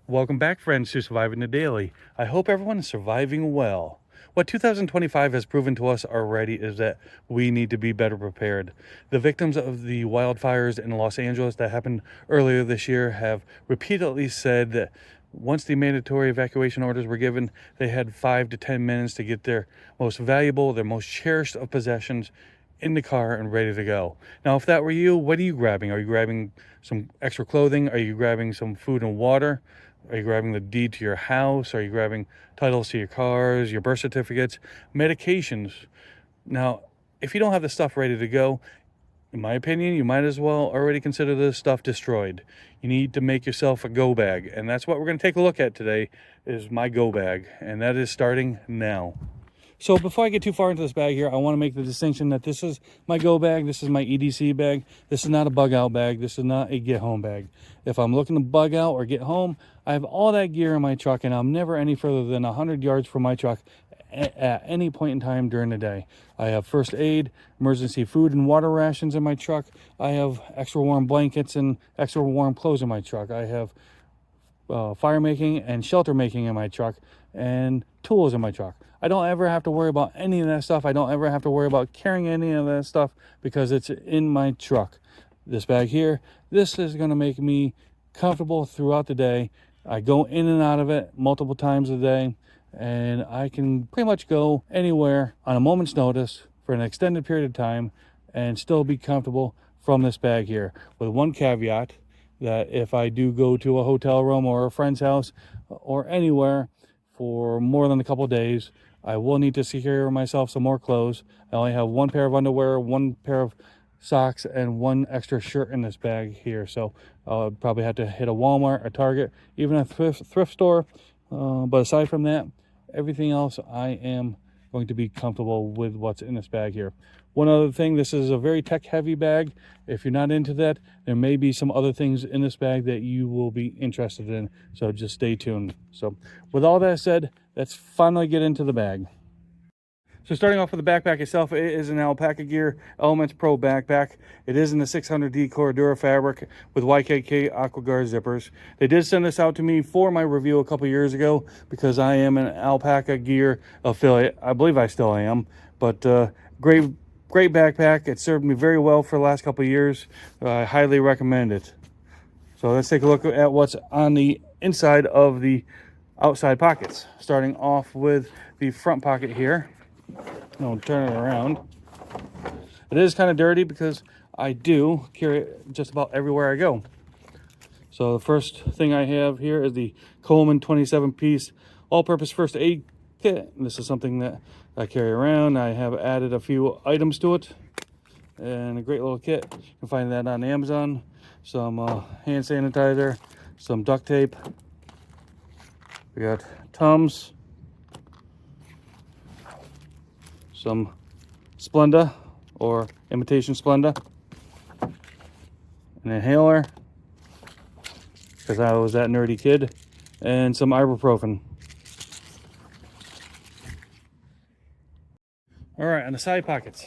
Welcome back, friends, to Surviving the Daily. I hope everyone is surviving well. What 2025 has proven to us already is that we need to be better prepared. The victims of the wildfires in Los Angeles that happened earlier this year have repeatedly said that once the mandatory evacuation orders were given, they had 5 to 10 minutes to get their most valuable, their most cherished of possessions in the car and ready to go. Now, if that were you, what are you grabbing? Are you grabbing some extra clothing? Are you grabbing some food and water? Are you grabbing the deed to your house? Are you grabbing titles to your cars, your birth certificates, medications? Now, if you don't have the stuff ready to go, in my opinion, you might as well already consider this stuff destroyed. You need to make yourself a go bag, and that's what we're going to take a look at today is my go bag, and that is starting now. So before I get too far into this bag here, I want to make the distinction that this is my go bag. This is my EDC bag. This is not a bug out bag. This is not a get home bag. If I'm looking to bug out or get home, I have all that gear in my truck, and I'm never any further than 100 yards from my truck at any point in time during the day. I have first aid, emergency food and water rations in my truck. I have extra warm blankets and extra warm clothes in my truck. I have fire making and shelter making in my truck and tools in my truck. I don't ever have to worry about any of that stuff. I don't ever have to worry about carrying any of that stuff because it's in my truck. This bag here, this is going to make me comfortable throughout the day. I go in and out of it multiple times a day, and I can pretty much go anywhere on a moment's notice for an extended period of time and still be comfortable from this bag here, with one caveat that if I do go to a hotel room or a friend's house or anywhere for more than a couple of days, I will need to secure myself some more clothes. I only have one pair of underwear, one pair of socks, and one extra shirt in this bag here. So I'll probably have to hit a Walmart, a Target, even a thrift store. But aside from that, everything else, I am going to be comfortable with what's in this bag here. One other thing, this is a very tech heavy bag. If you're not into that, there may be some other things in this bag that you will be interested in. So just stay tuned. So with all that said, let's finally get into the bag. So starting off with the backpack itself, it is an Alpaca Gear Elements Pro backpack. It is in the 600D Cordura fabric with YKK AquaGuard zippers. They did send this out to me for my review a couple years ago because I am an Alpaca Gear affiliate. I believe I still am, but great backpack. It served me very well for the last couple of years. I highly recommend it. So let's take a look at what's on the inside of the outside pockets. Starting off with the front pocket here. I'll turn it around. It is kind of dirty because I do carry it just about everywhere I go. So the first thing I have here is the Coleman 27-piece all-purpose first aid kit. This is something that I carry around. I have added a few items to it and a great little kit. You can find that on Amazon. Some hand sanitizer, some duct tape. We got Tums, some Splenda or imitation Splenda, an inhaler because I was that nerdy kid, and some ibuprofen. All right, on the side pockets,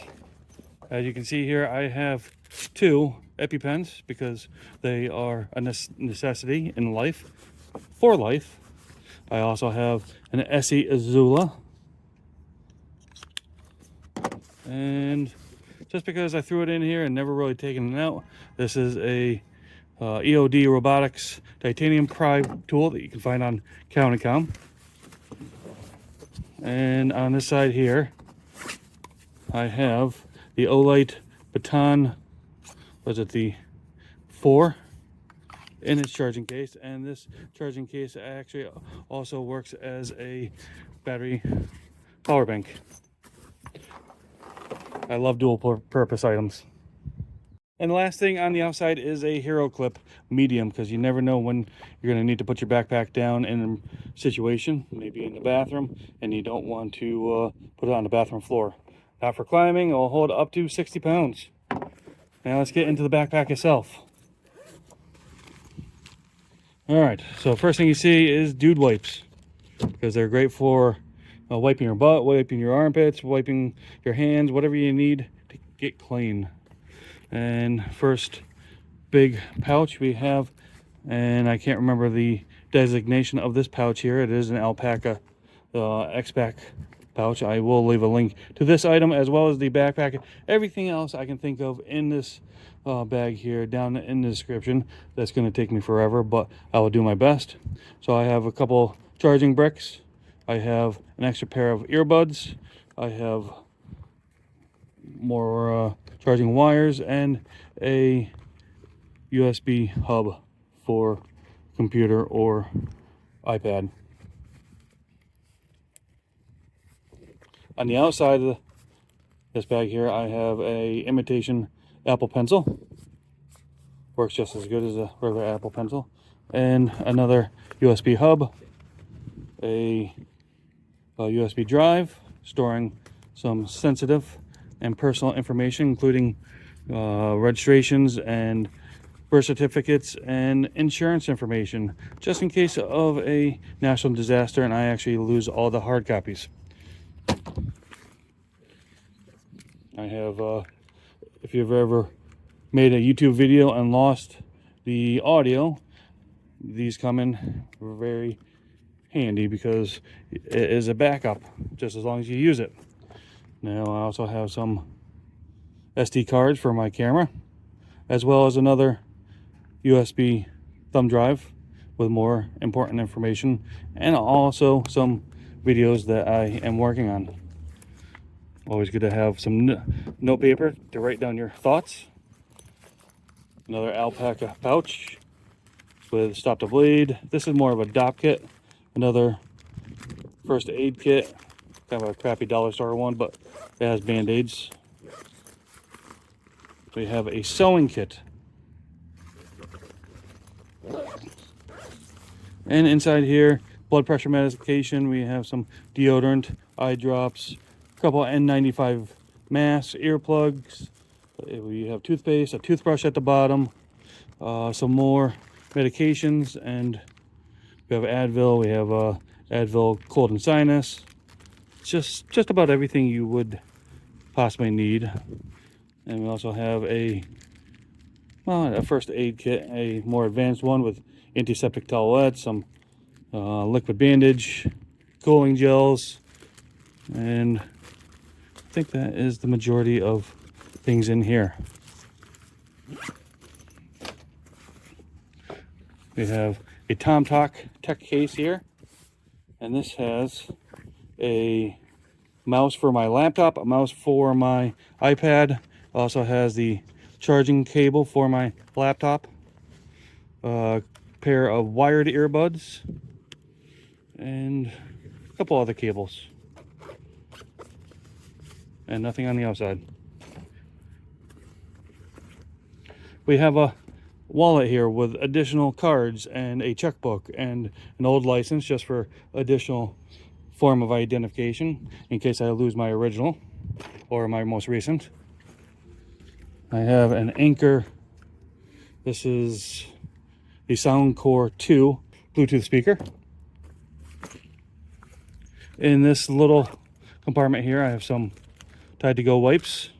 as you can see here, I have 2 EpiPens because they are a necessity in life, for life. I also have an Essie Azula. And just because I threw it in here and never really taken it out, this is a EOD Robotics titanium pry tool that you can find on CountyComm. And on this side here, I have the Olight Baton, was it the 4, in its charging case. And this charging case actually also works as a battery power bank. I love dual purpose items. And the last thing on the outside is a Hero Clip medium, because you never know when you're going to need to put your backpack down in a situation, maybe in the bathroom, and you don't want to put it on the bathroom floor. Not for climbing. It'll hold up to 60 pounds. Now let's get into the backpack itself. All right, so first thing you see is dude wipes, because they're great for wiping your butt, wiping your armpits, wiping your hands, whatever you need to get clean. And first big pouch we have, and I can't remember the designation of this pouch here. It is an alpaca X-Pack pouch. I will leave a link to this item as well as the backpack. Everything else I can think of in this bag here down in the description. That's going to take me forever, but I will do my best. So I have a couple charging bricks. I have an extra pair of earbuds. I have more charging wires and a USB hub for computer or iPad. On the outside of this bag here, I have a imitation Apple Pencil. Works just as good as a regular Apple Pencil. And another USB hub, a USB drive storing some sensitive and personal information, including registrations and birth certificates and insurance information, just in case of a national disaster and I actually lose all the hard copies. I have, if you've ever made a YouTube video and lost the audio, these come in very handy because it is a backup just as long as you use it. Now I also have some SD cards for my camera, as well as another USB thumb drive with more important information, and also some videos that I am working on. Always good to have some note paper to write down your thoughts. Another alpaca pouch with stop to bleed. This is more of a DOP kit. Another first aid kit, kind of a crappy dollar store one, but it has band-aids. We have a sewing kit. And inside here, blood pressure medication. We have some deodorant, eye drops, a couple N95 masks, earplugs. We have toothpaste, a toothbrush at the bottom, some more medications, and we have Advil. We have Advil cold and sinus. Just about everything you would possibly need. And we also have a first aid kit, a more advanced one with antiseptic towelettes, some liquid bandage, cooling gels, and I think that is the majority of things in here. We have a TomTalk tech case here, and this has a mouse for my laptop, a mouse for my iPad. Also has the charging cable for my laptop, a pair of wired earbuds, and a couple other cables, and nothing on the outside. We have a wallet here with additional cards and a checkbook and an old license just for additional form of identification in case I lose my original or my most recent. I have an Anchor. This is the Soundcore 2 Bluetooth speaker. In this little compartment here, I have some Tide-to-Go wipes,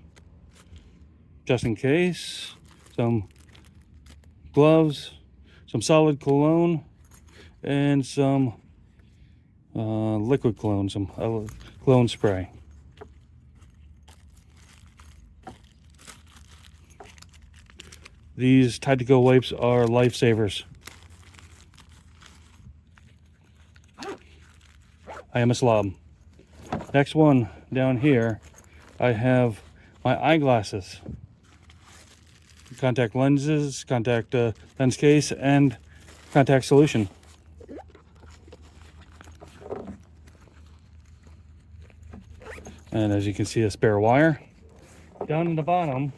just in case, some gloves, some solid cologne, and some liquid cologne, some cologne spray. These Tide-to-Go wipes are lifesavers. I am a slob. Next one down here, I have my eyeglasses, contact lenses, contact lens case, and contact solution. And as you can see, a spare wire. Down in the bottom,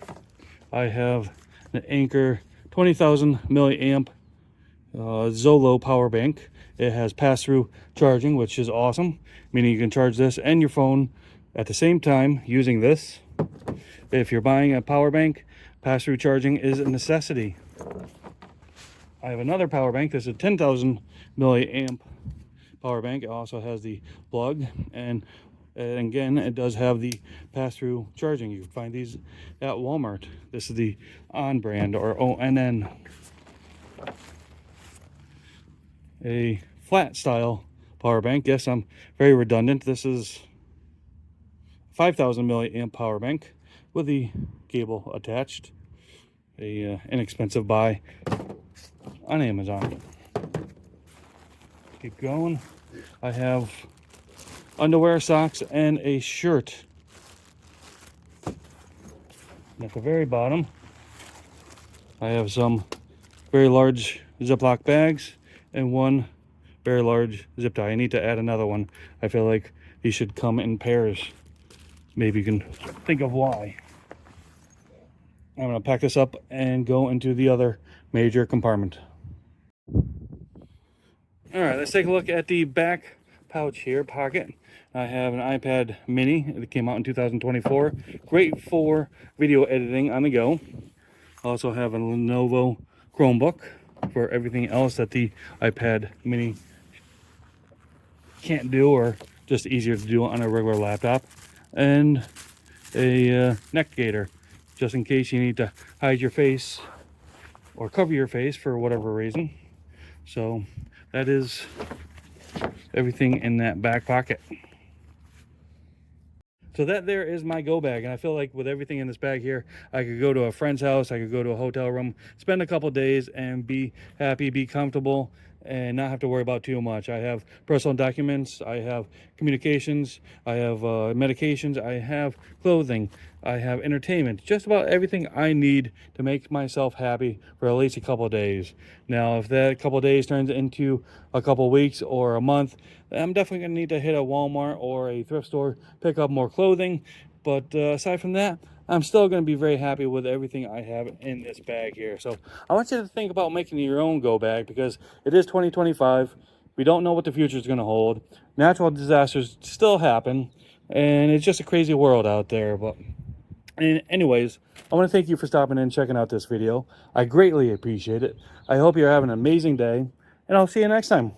I have an Anchor 20,000 milliamp Zolo power bank. It has pass-through charging, which is awesome, meaning you can charge this and your phone at the same time using this. If you're buying a power bank, pass-through charging is a necessity. I have another power bank. This is a 10,000 milliamp power bank. It also has the plug, and again, it does have the pass-through charging. You can find these at Walmart. This is the On brand, or ONN. a flat style power bank. Yes, I'm very redundant. This is 5,000 milliamp power bank with the cable attached. A inexpensive buy on Amazon. Keep going. I have underwear, socks, and a shirt. And at the very bottom, I have some very large Ziploc bags and one very large zip tie. I need to add another one. I feel like these should come in pairs. Maybe you can think of why. I'm going to pack this up and go into the other major compartment. All right, let's take a look at the back pouch here, pocket. I have an iPad mini that came out in 2024. Great for video editing on the go. I also have a Lenovo Chromebook for everything else that the iPad mini can't do, or just easier to do on a regular laptop. And a neck gaiter, just in case you need to hide your face or cover your face for whatever reason. So that is everything in that back pocket. So that there is my go bag, and I feel like with everything in this bag here, I could go to a friend's house, I could go to a hotel room, spend a couple days and be happy, be comfortable, and not have to worry about too much. I have personal documents, I have communications, I have medications, I have clothing, I have entertainment, just about everything I need to make myself happy for at least a couple days. Now, if that couple days turns into a couple weeks or a month, I'm definitely going to need to hit a Walmart or a thrift store, pick up more clothing. But aside from that, I'm still going to be very happy with everything I have in this bag here. So I want you to think about making your own go bag, because it is 2025. We don't know what the future is going to hold. Natural disasters still happen, and it's just a crazy world out there. But anyways, I want to thank you for stopping in and checking out this video. I greatly appreciate it. I hope you're having an amazing day, and I'll see you next time.